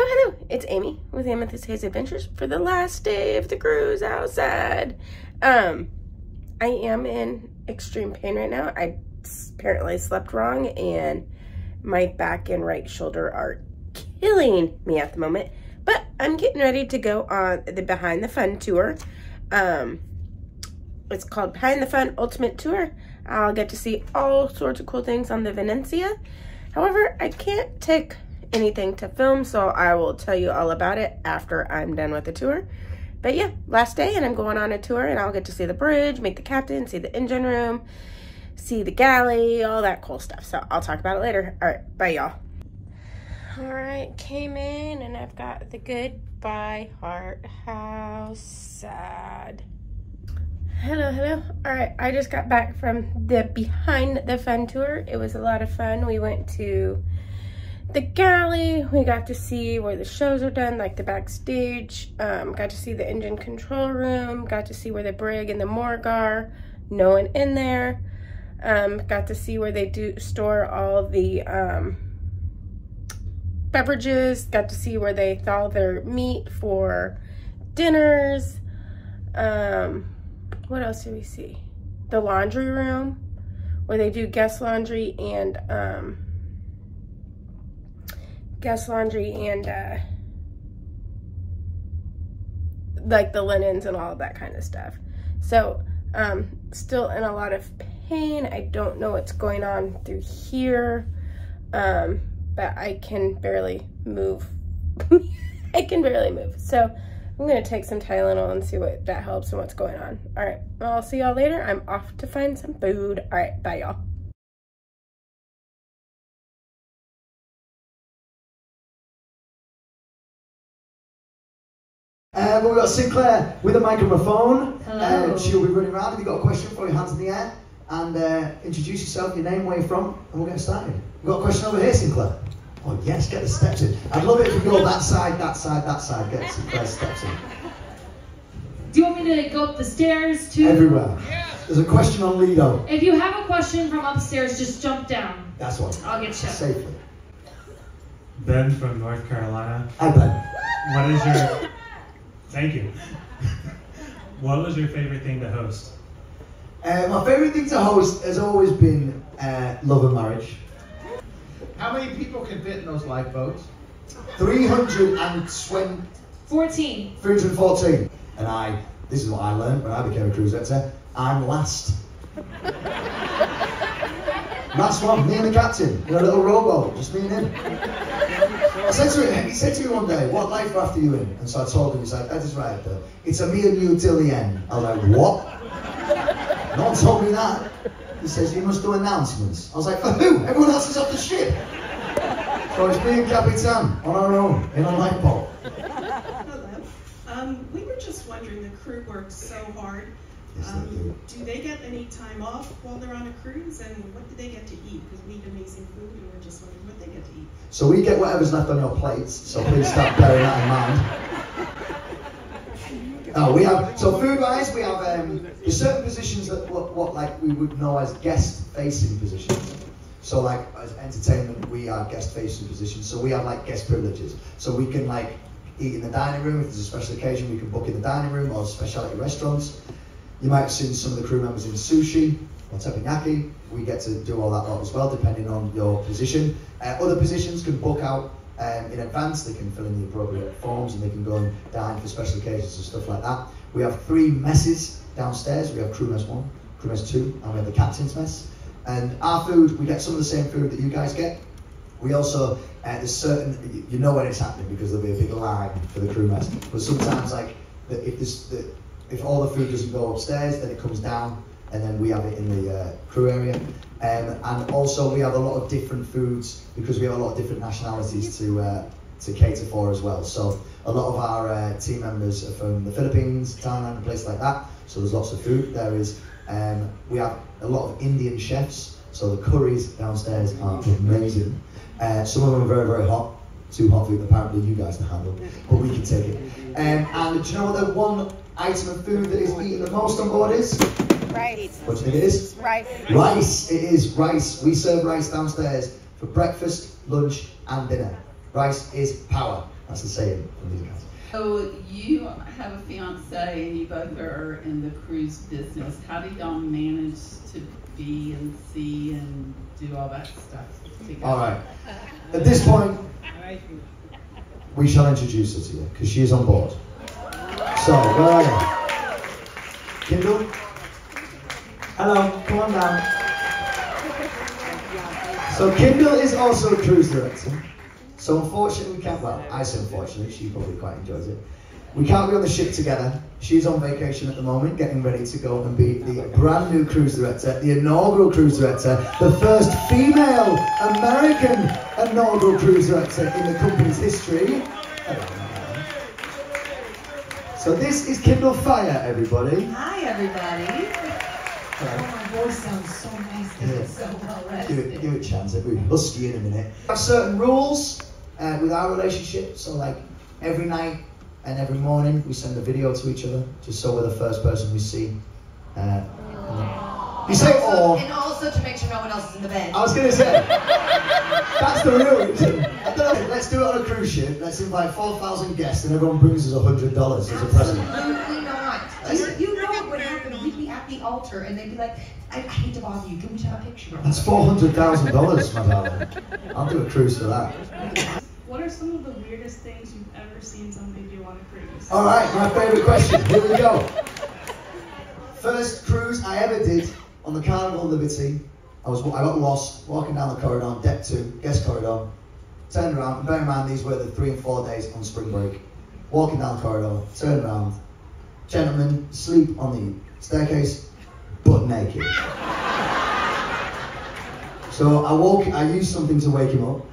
Hello, it's Amy with Amethyst Haze Adventures for the last day of the cruise outside. I am in extreme pain right now. I apparently slept wrong and my back and right shoulder are killing me at the moment. But I'm getting ready to go on the Behind the Fun tour. It's called Behind the Fun Ultimate Tour. I'll get to see all sorts of cool things on the Venezia. However, I can't take anything to film, so I will tell you all about it after I'm done with the tour. But yeah, last day and I'm going on a tour and I'll get to see the bridge, meet the captain, see the engine room, see the galley, all that cool stuff. So I'll talk about it later. All right, bye y'all. All right, came in and I've got the Goodbye Heart House. Sad. Hello. All right, I just got back from the Behind the Fun tour. It was a lot of fun. We went to the galley. We got to see where the shows are done, like the backstage. Got to see the engine control room. Got to see where the brig and the morgue are. No one in there. Got to see where they do store all the beverages. Got to see where they thaw their meat for dinners. What else did we see? The laundry room, where they do guest laundry and like the linens and all of that kind of stuff. So still in a lot of pain. I don't know what's going on through here, but I can barely move. I can barely move. So I'm gonna take some Tylenol and see what that helps and what's going on. All right, well, I'll see y'all later. I'm off to find some food. All right, bye y'all. We've got Sinclair with a microphone. Hello. She'll be running around. If you've got a question, throw your hands in the air and introduce yourself, your name, where you're from, and we'll get started. We've got a question over here, Sinclair. Oh yes, get the steps in. I'd love it if you go that side, that side, that side. Get Sinclair's steps in. Do you want me to go up the stairs too? Everywhere. There's a question on Lido. If you have a question from upstairs, just jump down. That's what. I'll get you. Safely. Ben from North Carolina. Hi, Ben. What is your... Thank you. What was your favorite thing to host? My favourite thing to host has always been love and marriage. How many people can fit in those lifeboats? 320... 14. 314. And this is what I learned when I became a cruise director, I'm last. Last one, me and the captain, in a little rowboat, just me and him. I said to him, he said to me one day, what liferaft are you in? And so I told him, he's like, that is right, though. It's a me and you till the end. I was like, what? No one told me that. He says, you must do announcements. I was like, for who? Everyone else is off the ship. So it's me and Capitan on our own, in a lifeboat. Hello. We were just wondering, the crew works so hard. Yes, they do. Do they get any time off while they're on a cruise, and what do they get to eat? Because we eat amazing food, and we're just wondering what they get to eat. So we get whatever's left on your plates, so please start bearing that in mind. We have, so food-wise, we have there's certain positions that what like we would know as guest-facing positions. So like as entertainment, we are guest-facing positions. So we have like guest privileges. So we can like eat in the dining room. If there's a special occasion, we can book in the dining room or specialty restaurants. You might have seen some of the crew members in sushi or teppanyaki. We get to do all that lot as well, depending on your position. Other positions can book out in advance. They can fill in the appropriate forms and they can go and dine for special occasions and stuff like that. We have 3 messes downstairs. We have crew mess 1, crew mess 2, and we have the captain's mess. And our food, we get some of the same food that you guys get. We also, there's certain, you know when it's happening because there'll be a big line for the crew mess. But sometimes like, if all the food doesn't go upstairs, then it comes down and then we have it in the crew area. And also we have a lot of different foods because we have a lot of different nationalities to cater for as well. So a lot of our team members are from the Philippines, Thailand, and places like that. So there's lots of food. We have a lot of Indian chefs. So the curries downstairs are amazing. Some of them are very, very hot. Too hot for apparently you guys to handle, but we can take it. And do you know what the one item of food that is eaten the most on board is? Rice. What do you think it is? Rice. Rice, it is rice. We serve rice downstairs for breakfast, lunch and dinner. Rice is power. That's the saying from these guys. So you have a fiance and you both are in the cruise business. How do y'all manage to be and see and do all that stuff together? All right. At this point, we shall introduce her to you because she is on board. So, where are you? Kindle? Hello, come on down. So Kindle is also a cruise director. So unfortunately we can't, well, I say unfortunately, she probably quite enjoys it. We can't be on the ship together. She's on vacation at the moment, getting ready to go and be the brand new cruise director, the inaugural cruise director, the first female American inaugural cruise director in the company's history. So this is Kindle Fire, everybody. Hi, everybody. Oh, my voice sounds so nice because it's so well rested. Give it a chance. It'll be lusty in a minute. We have certain rules with our relationship. So like every night and every morning we send a video to each other, just so we're the first person we see. You say and also to make sure no one else is in the bed. I was going to say, that's the real reason. I don't know, let's do it on a cruise ship. Let's invite 4,000 guests and everyone brings us $100 as a present. Absolutely not. You know what would happen? We'd be at the altar and they'd be like, I hate to bother you, can we take a picture? That's $400,000, my darling. I'll do a cruise for that. What are some of the weirdest things you've ever seen somebody do on a cruise? All right, my favourite question. Here we go. First cruise I ever did on the Carnival Venezia. I got lost walking down the corridor on deck 2, guest corridor. Turned around, and bear in mind these were the 3 and 4 days on spring break. Walking down the corridor, turned around. Gentleman sleep on the staircase, butt naked. So I used something to wake him up.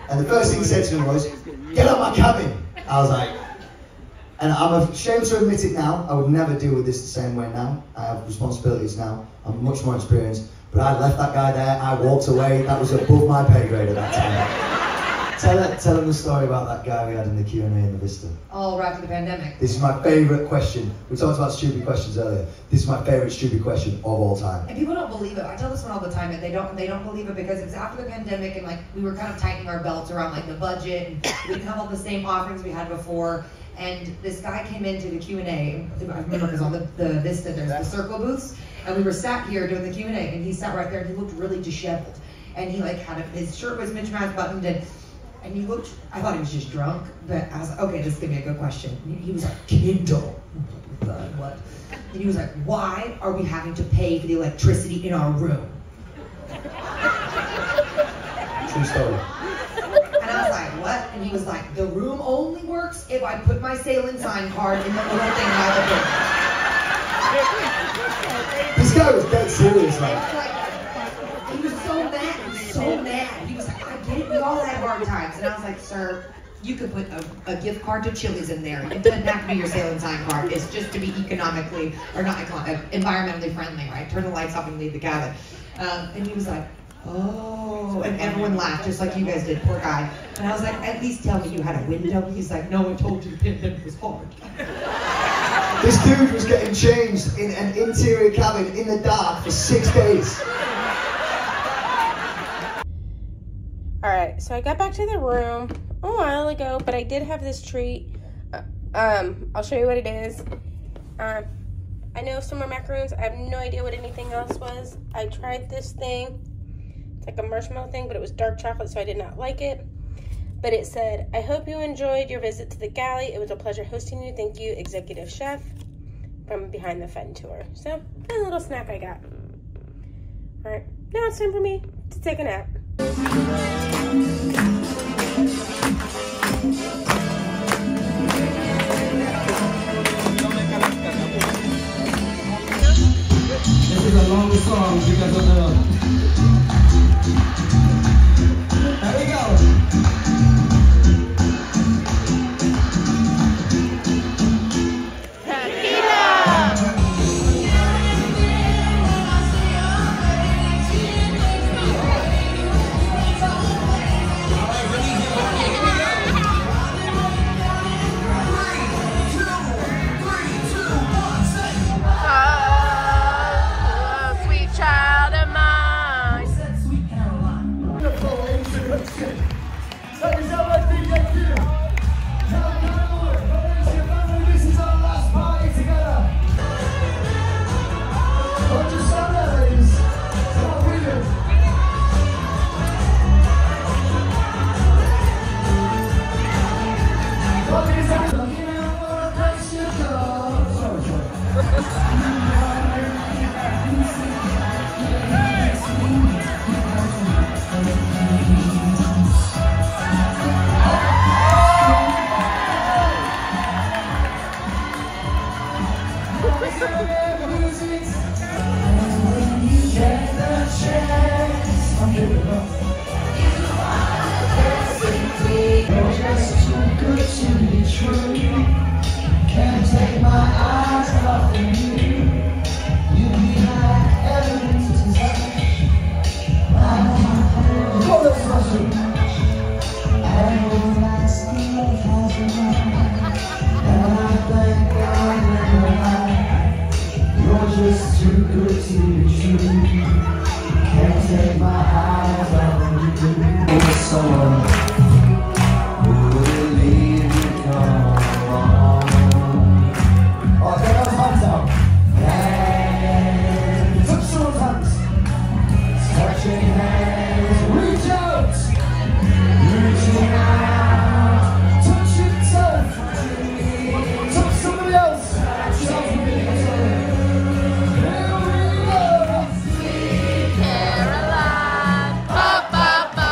And the first thing he said to me was, "Get out my cabin." I was like, and I'm ashamed to admit it now, I would never deal with this the same way now. I have responsibilities now, I'm much more experienced. But I left that guy there, I walked away, that was above my pay grade at that time. Tell him the story about that guy we had in the Q&A in the Vista. All right after the pandemic. This is my favourite question. We talked about stupid questions earlier. This is my favourite stupid question of all time. And people don't believe it. I tell this one all the time, and they don't believe it because it was after the pandemic, and like we were kind of tightening our belts around like the budget, and we didn't have all the same offerings we had before. And this guy came into the Q&A. I remember because on the Vista there's the circle booths, and we were sat here doing the Q&A, and he sat right there, and he looked really disheveled, and he like had his shirt was mismatched, buttoned, and he looked. I thought he was just drunk, but I was like, okay, this is gonna be a good question. He was like, Kindle, what? And he was like, why are we having to pay for the electricity in our room? True story. And I was like, what? And he was like, the room only works if I put my sailing sign card in the little thing by the door. This guy was dead serious, like. He was so mad, He was like, I get it, we all had hard times. And I was like, sir, you could put a gift card to Chili's in there. It doesn't have to be your sailing sign card. It's just to be economically, or not environmentally friendly, right? Turn the lights off and leave the cabin. And he was like, oh, and everyone laughed just like you guys did, poor guy. And I was like, at least tell me you had a window. He's like, no, I told you the pandemic was hard. This dude was getting changed in an interior cabin in the dark for 6 days. Alright, so I got back to the room a while ago, but I did have this treat. I'll show you what it is. I know some more macaroons. I have no idea what anything else was. I tried this thing. It's like a marshmallow thing, but it was dark chocolate, so I did not like it. But it said, I hope you enjoyed your visit to the galley. It was a pleasure hosting you. Thank you, Executive Chef from Behind the Fen Tour. So, a little snack I got. Alright, now it's time for me to take a nap. This is a long song because of the... There we go. Sweet child. someone who will leave you come along. Oh, get those hands out. And touch someone's hands. Touching hands. Reach out. Reaching out. Touch yourself. Touch somebody else. Shout for me. Here we go. Sweet Caroline. Ba ba ba.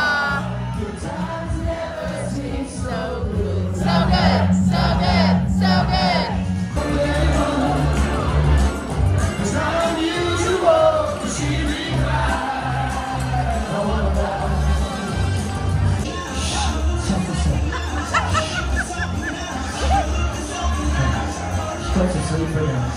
Good times never seem so good. So good. So good. So good. It's not unusual to see me cry. Go to sleep for now.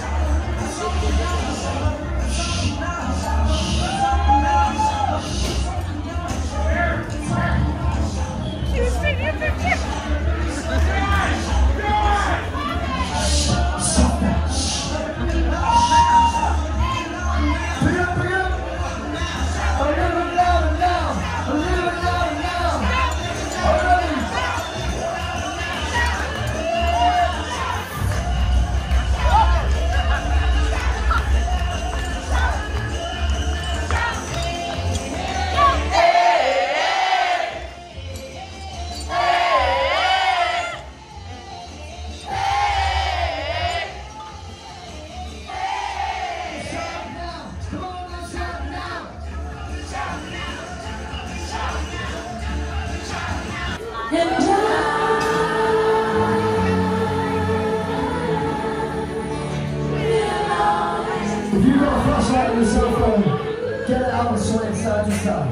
If you got a flashlight on your cell phone, get it out and swing side to side.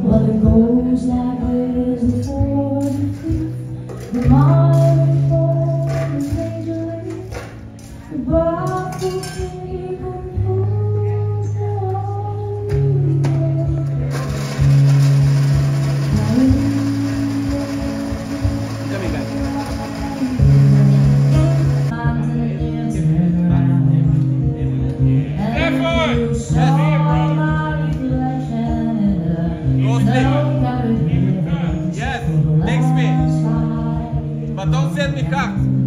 Well, it goes like this before the mind falls majorly, but the people pulls Yes, next me. But don't send me cards.